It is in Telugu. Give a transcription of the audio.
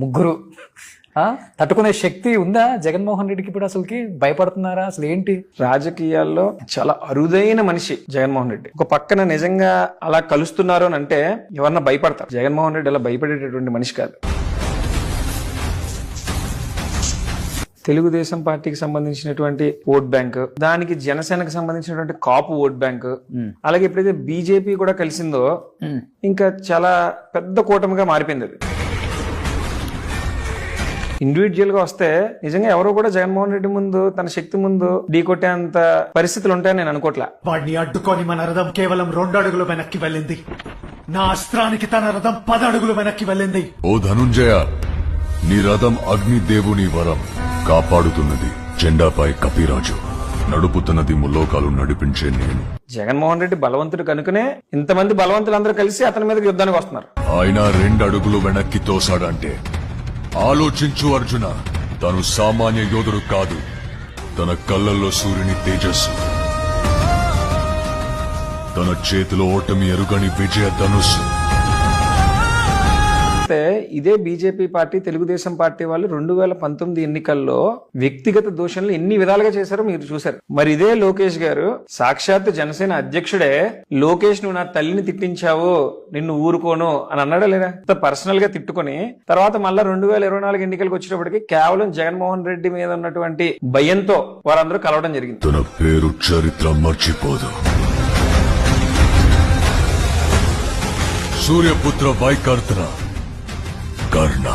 ముగ్గురు తట్టుకునే శక్తి ఉందా జగన్మోహన్ రెడ్డికి? ఇప్పుడు అసలుకి భయపడుతున్నారా? అసలు ఏంటి? రాజకీయాల్లో చాలా అరుదైన మనిషి జగన్మోహన్ రెడ్డి. ఒక పక్కన నిజంగా అలా కలుస్తున్నారు అని అంటే ఎవరన్నా భయపడతారు. జగన్మోహన్ రెడ్డి అలా భయపడేటటువంటి మనిషి కాదు. తెలుగుదేశం పార్టీకి సంబంధించినటువంటి ఓట్ బ్యాంక్, దానికి జనసేనకు సంబంధించినటువంటి కాపు ఓట్ బ్యాంక్, అలాగే ఎప్పుడైతే బీజేపీ కూడా కలిసిందో ఇంకా చాలా పెద్ద కూటమిగా మారిపోయింది అది. ఇండివిజువల్ గా వస్తే నిజంగా ఎవరో కూడా జగన్మోహన్ రెడ్డి ముందు తన శక్తి ముందు ఢీకొట్టేంత పరిస్థితులు ఉంటాయని నేను అనుకోవట్లా. వాడిని అడ్డుకొని మన రథం కేవలం 2 అడుగులు వెనక్కి వెళ్ళింది. నా అస్త్రానికి తన రథం 10 అడుగులు వెనక్కి వెళ్ళింది. ఓ ధనుంజయ, నీ రథం అగ్నిదేవుని వరం కాపాడుతున్నది. జెండాపై కపిరాజు, నడుపుతున్నది ముల్లోకాలు నడిపించే నేను. జగన్మోహన్ రెడ్డి బలవంతుడు కనుకనే ఇంతమంది బలవంతులందరూ కలిసి అతని మీద యుద్ధానికి వస్తున్నారు. ఆయన 2 అడుగులు వెనక్కి తోసాడంటే ఆలోచించు అర్జున, తను సామాన్య యోధుడు కాదు. తన కళ్ళల్లో సూర్యుని తేజస్సు, తన చేతిలో ఓటమి ఎరుగని విజయ ధనుస్సు. ఇదే బీజేపీ పార్టీ తెలుగుదేశం పార్టీ వాళ్ళు 2019 ఎన్నికల్లో వ్యక్తిగత దూషణలు ఎన్ని విధాలుగా చేశారో మీరు చూశారు. మరి ఇదే లోకేష్ గారు సాక్షాత్ జనసేన అధ్యక్షుడే లోకేష్ నువ్వు నా తల్లిని తిట్టించావు, నిన్ను ఊరుకోను అని అన్నాడా లేదా? పర్సనల్ గా తిట్టుకుని తర్వాత మళ్ళా 2024 ఎన్నికలకు వచ్చేటప్పటికి కేవలం జగన్మోహన్ రెడ్డి మీద ఉన్నటువంటి భయంతో వారందరూ కలవడం జరిగింది. తన పేరు చరిత్ర మర్చిపోదు. సూర్యపుత్ర వైకర్తన కర్ణ.